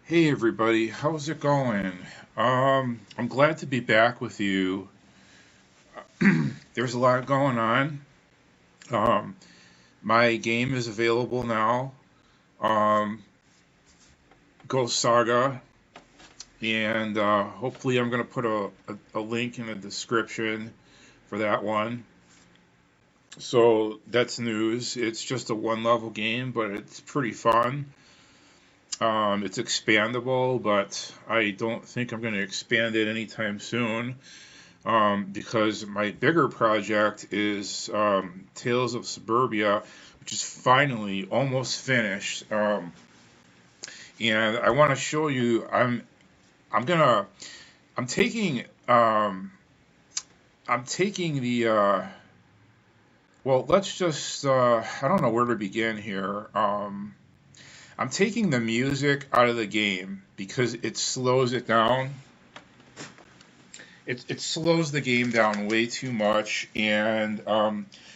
Hey everybody, how's it going? I'm glad to be back with you. There's a lot going on. Um, my game is available now, um, Ghost Saga, and hopefully I'm going to put a link in the description for that one. So that's news. It's just a one level game, but it's pretty fun. It's expandable, but I don't think I'm going to expand it anytime soon. Because my bigger project is Tales of Suburbia, which is finally almost finished. And I want to show you. I'm gonna. I'm taking. I'm taking the. Well, let's just. I don't know where to begin here. I'm taking the music out of the game because it slows it down. It slows the game down way too much, and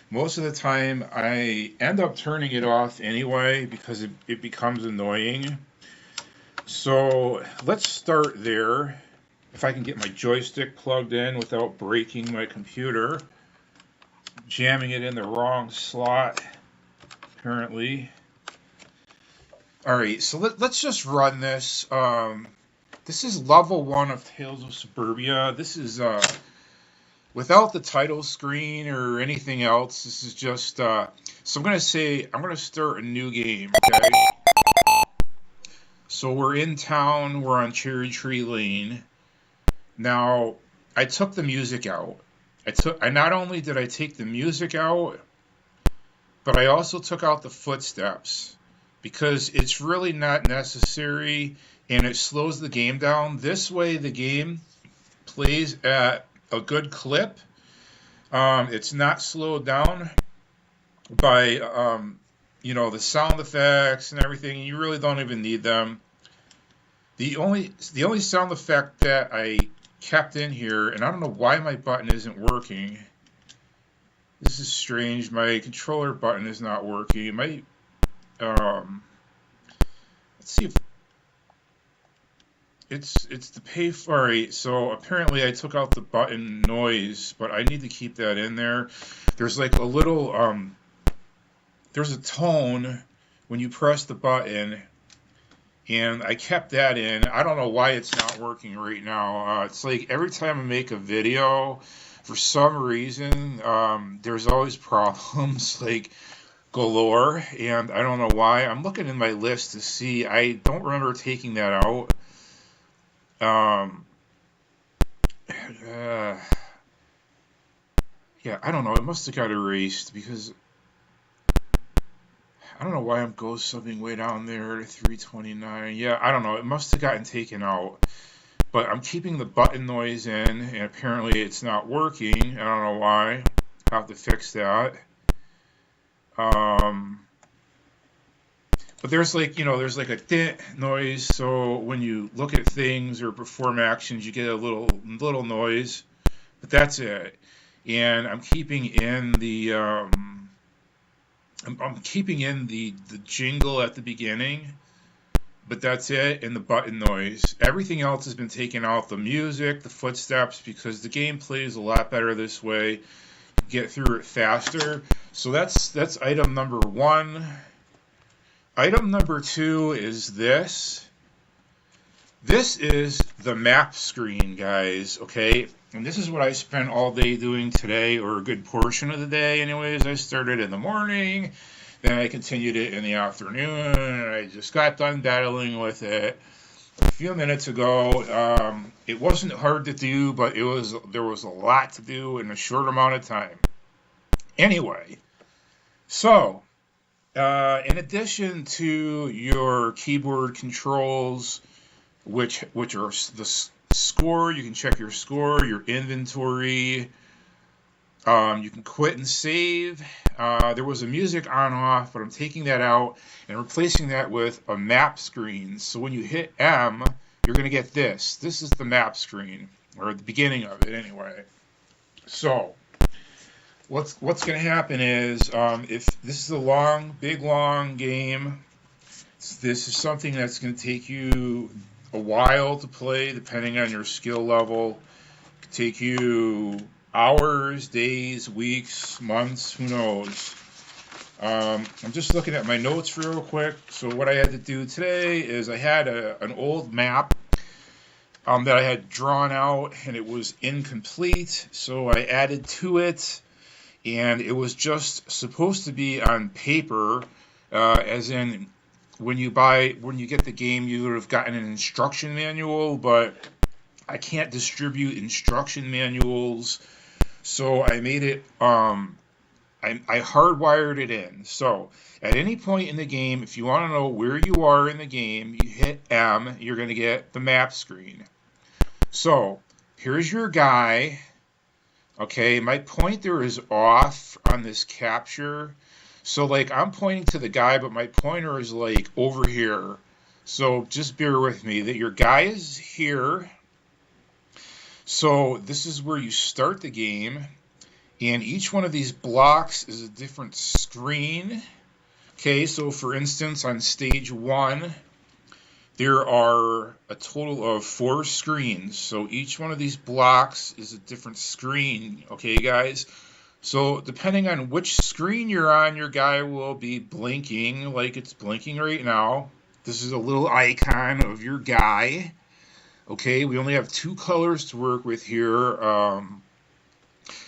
most of the time I end up turning it off anyway because it becomes annoying. So let's start there. If I can get my joystick plugged in without breaking my computer, jamming it in the wrong slot, apparently. All right, so let's just run this. This is level one of Tales of Suburbia. This is without the title screen or anything else. This is just so I'm gonna start a new game. Okay, so we're in town. We're on Cherry Tree Lane. Now I took the music out. I not only did I take the music out, but I also took out the footsteps because it's really not necessary and it slows the game down. This way, the game plays at a good clip. It's not slowed down by the sound effects and everything. You really don't even need them. The only sound effect that I kept in here, and I don't know why my button isn't working. This is strange. My controller button is not working. It might. Let's see if it's the pay for. All right, so apparently I took out the button noise, but I need to keep that in there. There's like a little there's a tone when you press the button, and I kept that in. I don't know why it's not working right now. It's like every time I make a video, for some reason, there's always problems like galore, and I don't know why. I'm looking in my list to see. I don't remember taking that out. Um, uh, yeah, I don't know. It must have got erased because I don't know why I'm ghost subbing way down there to 329. Yeah, I don't know. It must have gotten taken out. But I'm keeping the button noise in, and apparently it's not working. I don't know why. I have to fix that. Um, but there's like a dent noise. So when you look at things or perform actions, you get a little noise. But that's it. And I'm keeping in the jingle at the beginning, but that's it, and the button noise. Everything else has been taken out, the music, the footsteps, because the game plays a lot better this way. Get through it faster. So that's item number one. Item number two is this. This is the map screen, guys, okay? And this is what I spent all day doing today, or a good portion of the day anyways. I started in the morning, then I continued it in the afternoon, and I just got done battling with it a few minutes ago. It wasn't hard to do, but there was a lot to do in a short amount of time. Anyway, so in addition to your keyboard controls, which are the score, you can check your score, your inventory. You can quit and save. There was a music on off, but I'm taking that out and replacing that with a map screen. So when you hit M, you're going to get this. This is the map screen, or the beginning of it anyway. So what's going to happen is if this is a big long game, This is something that's going to take you a while to play, depending on your skill level. It could take you hours, days, weeks, months, who knows. I'm just looking at my notes real quick. So what I had to do today is I had an old map that I had drawn out, and it was incomplete. So I added to it, and it was just supposed to be on paper, as in when you get the game, you would have gotten an instruction manual, but I can't distribute instruction manuals, so I made it. I hardwired it in. So at any point in the game, if you want to know where you are in the game, you hit M. You're going to get the map screen. So here's your guy. Okay, my pointer is off on this capture. So like I'm pointing to the guy, but my pointer is like over here. So just bear with me that your guy is here. So this is where you start the game. And each one of these blocks is a different screen. Okay, so for instance, on stage 1, there are a total of 4 screens. So each one of these blocks is a different screen. Okay, guys? So depending on which screen you're on, your guy will be blinking like it's blinking right now. This is a little icon of your guy. Okay, we only have 2 colors to work with here.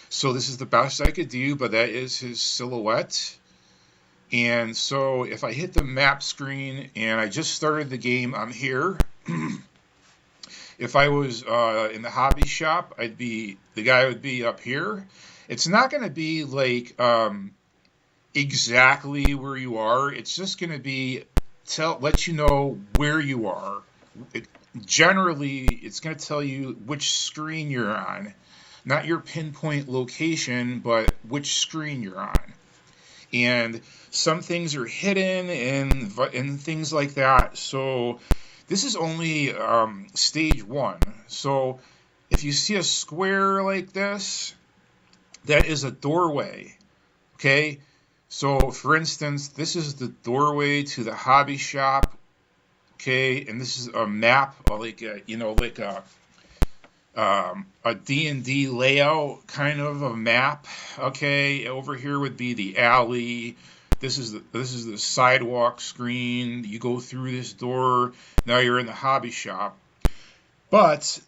So this is the best I could do, but that is his silhouette. And so if I hit the map screen and I just started the game, I'm here. If I was in the hobby shop, the guy would be up here. It's not going to be like exactly where you are. It's just going to be let you know where you are. Generally, it's going to tell you which screen you're on. Not your pinpoint location, but which screen you're on. And some things are hidden and things like that. So this is only stage 1. So if you see a square like this, that is a doorway. Okay? So for instance, this is the doorway to the hobby shop. Okay? And this is a map, like a D&D layout kind of a map. Okay, over here would be the alley. This is the sidewalk screen. You go through this door. Now you're in the hobby shop. But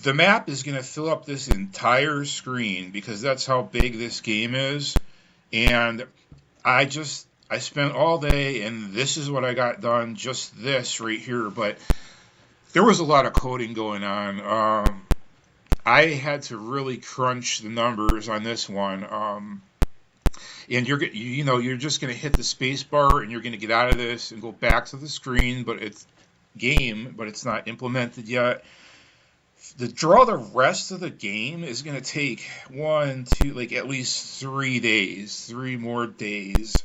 the map is going to fill up this entire screen because that's how big this game is. And I spent all day, and this is what I got done. Just this right here, but there was a lot of coding going on. I had to really crunch the numbers on this one. And you're just going to hit the space bar and you're going to get out of this and go back to the screen, but it's not implemented yet. The rest of the game is going to take at least 3 days, 3 more days,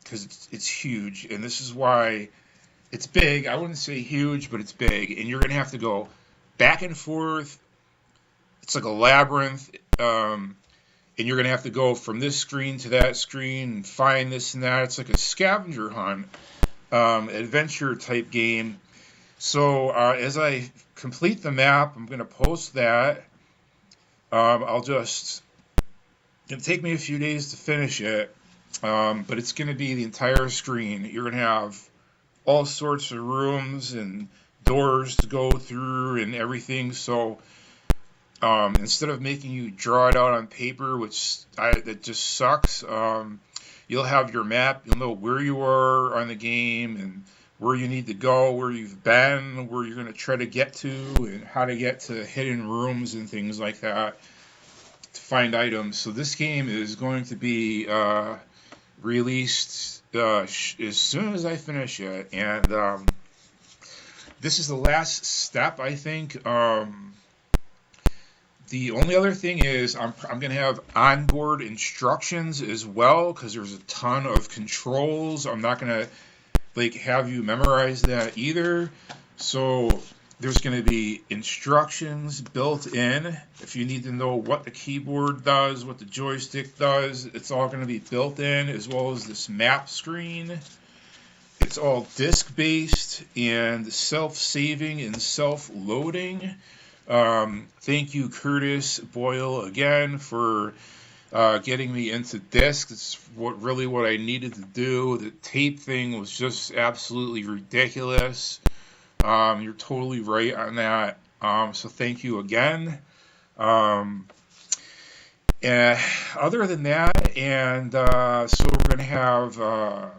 because it's huge, and this is why. It's big. I wouldn't say huge, but it's big. And you're going to have to go back and forth. It's like a labyrinth. And you're going to have to go from this screen to that screen and find this and that. It's like a scavenger hunt, adventure type game. So as I complete the map, I'm going to post that. It'll take me a few days to finish it. But it's going to be the entire screen. You're going to have all sorts of rooms and doors to go through and everything. So instead of making you draw it out on paper, that just sucks, you'll have your map. You'll know where you are on the game and where you need to go, where you've been, where you're going to try to get to, and how to get to hidden rooms and things like that to find items. So this game is going to be released as soon as I finish it, and this is the last step, I think. The only other thing is I'm going to have onboard instructions as well, because there's a ton of controls. I'm not going to have you memorize that either. So there's going to be instructions built in. If you need to know what the keyboard does, what the joystick does, it's all going to be built in, as well as this map screen. it's all disk-based and self-saving and self-loading. Thank you, Curtis Boyle, again for getting me into disc. It's what I needed to do. The tape thing was just absolutely ridiculous. You're totally right on that. So thank you again. Um, and other than that, and so we're going to have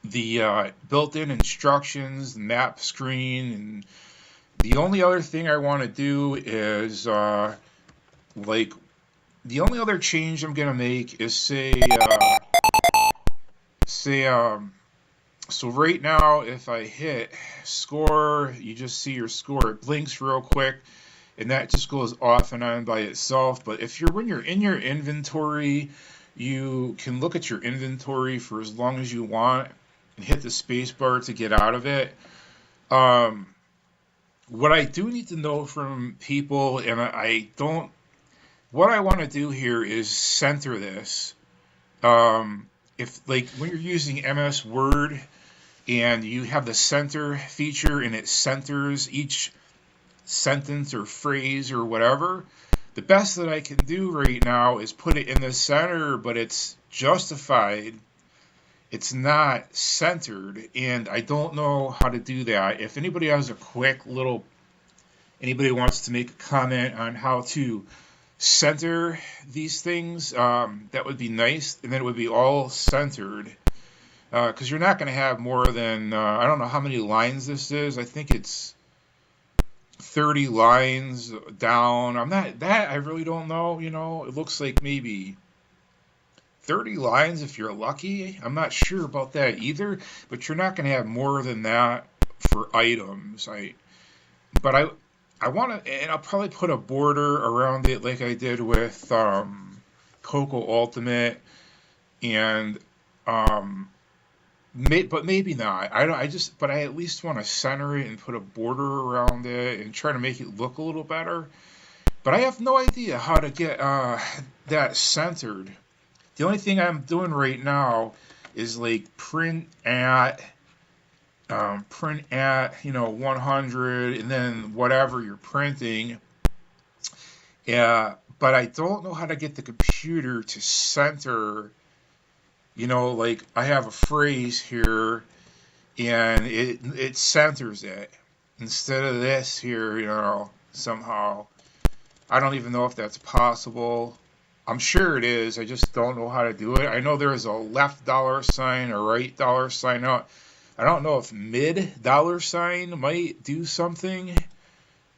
the built-in instructions, the map screen, and the only other thing I want to do is like the only other change I'm gonna make is say so right now if I hit score, you just see your score. It blinks real quick, and that just goes off and on by itself. But when you're in your inventory, you can look at your inventory for as long as you want and hit the space bar to get out of it. What I do need to know from people, and I don't, what I want to do here is center this. If like when you're using MS Word and you have the center feature and it centers each sentence or phrase or whatever, the best that I can do right now is put it in the center, but it's justified. It's not centered, and I don't know how to do that. If anybody has anybody wants to make a comment on how to center these things, that would be nice, and then it would be all centered. Because you're not going to have more than, I don't know how many lines this is. I think it's 30 lines down. I really don't know, it looks like maybe 30 lines if you're lucky. I'm not sure about that either, but you're not going to have more than that for items. But I want to, and I'll probably put a border around it like I did with Coco Ultimate, and but maybe not. But I at least want to center it and put a border around it and try to make it look a little better. But I have no idea how to get that centered. The only thing I'm doing right now is like print at 100 and then whatever you're printing. Yeah, but I don't know how to get the computer to center, like I have a phrase here and it centers it instead of this here, somehow. I don't even know if that's possible. I'm sure it is. I just don't know how to do it. I know there's a left $sign, a right $sign out. I don't know if mid $sign might do something,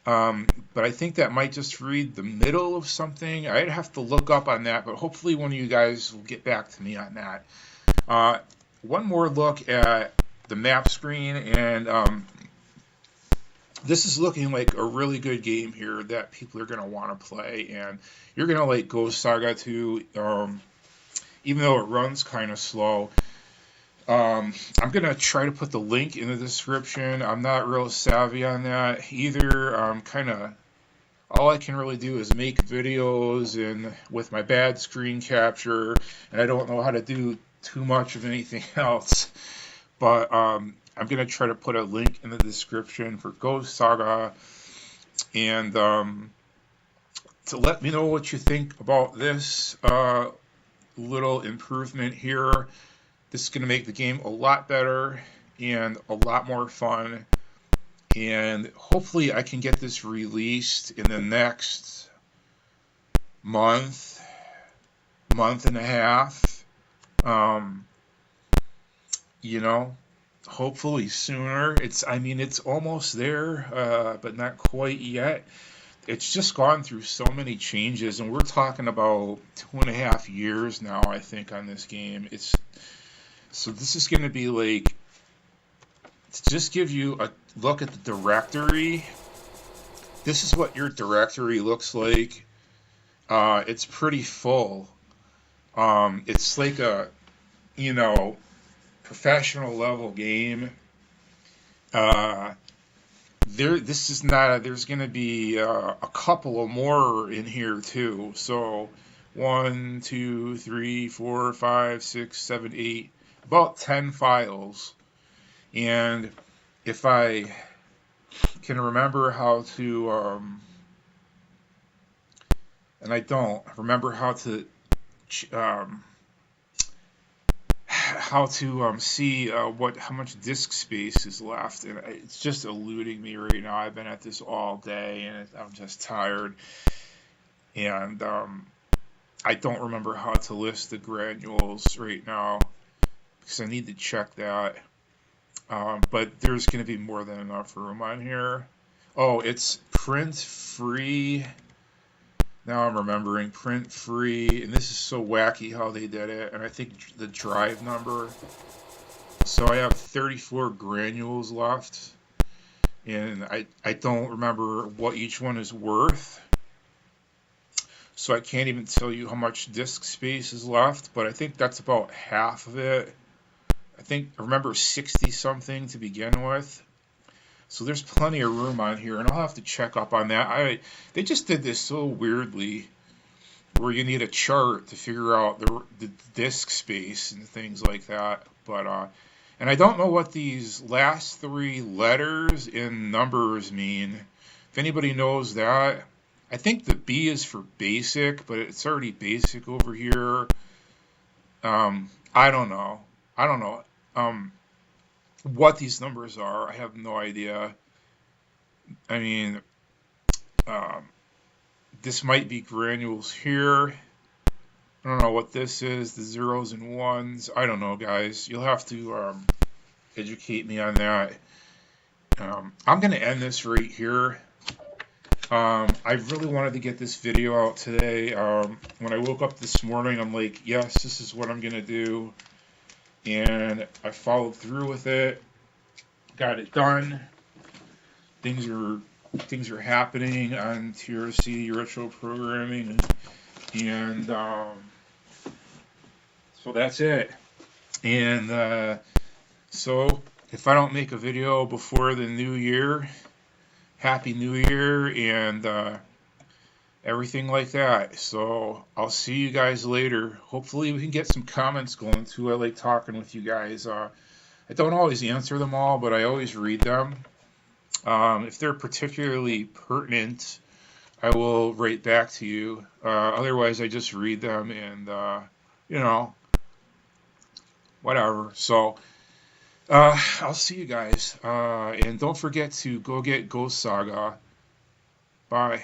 but I think that might just read the middle of something. I'd have to look up on that, but hopefully one of you guys will get back to me on that. One more look at the map screen, and this is looking like a really good game here that people are going to want to play, and you're going to like Ghost Saga too, even though it runs kind of slow. I'm going to try to put the link in the description. I'm not real savvy on that either. All I can really do is make videos and with my bad screen capture, and I don't know how to do too much of anything else. But I'm going to try to put a link in the description for Ghost Saga, and to let me know what you think about this little improvement here. This is going to make the game a lot better and a lot more fun. And hopefully I can get this released in the next month and a half. Hopefully sooner. It's almost there, but not quite yet. It's just gone through so many changes, and we're talking about 2.5 years now, I think, on this game. So this is going to be like, to just give you a look at the directory. This is what your directory looks like. It's pretty full. It's like a, professional level game. There's going to be a couple of more in here too. So 1, 2, 3, 4, 5, 6, 7, 8, about 10 files And if I can remember and I don't remember um, how to see how much disk space is left, and it's just eluding me right now. I've been at this all day, and I'm just tired, and I don't remember how to list the granules right now because I need to check that. But there's going to be more than enough room on here. Oh, it's print free. Now I'm remembering print free, and this is so wacky how they did it. And I think the drive number. So I have 34 granules left, and I don't remember what each one is worth. So I can't even tell you how much disk space is left, but I think that's about half of it. I remember 60 something to begin with. So there's plenty of room on here, and I'll have to check up on that. They just did this so weirdly, where you need a chart to figure out the disk space and things like that. And I don't know what these last three letters and numbers mean. If anybody knows that, I think the B is for basic, but it's already basic over here. I don't know. I don't know. What these numbers are, I have no idea. I mean, um, this might be granules here. I don't know what this is, the zeros and ones. I don't know, guys. You'll have to educate me on that. I'm going to end this right here. I really wanted to get this video out today. When I woke up this morning, I'm like, yes, this is what I'm going to do. And I followed through with it, got it done. Things are happening on TRC retro programming, and so that's it. And so if I don't make a video before the new year, Happy New Year, and everything like that. So I'll see you guys later. Hopefully we can get some comments going too. I like talking with you guys. I don't always answer them all, but I always read them. If they're particularly pertinent, I will write back to you. Otherwise, I just read them and, whatever. So I'll see you guys. And don't forget to go get Ghost Saga. Bye.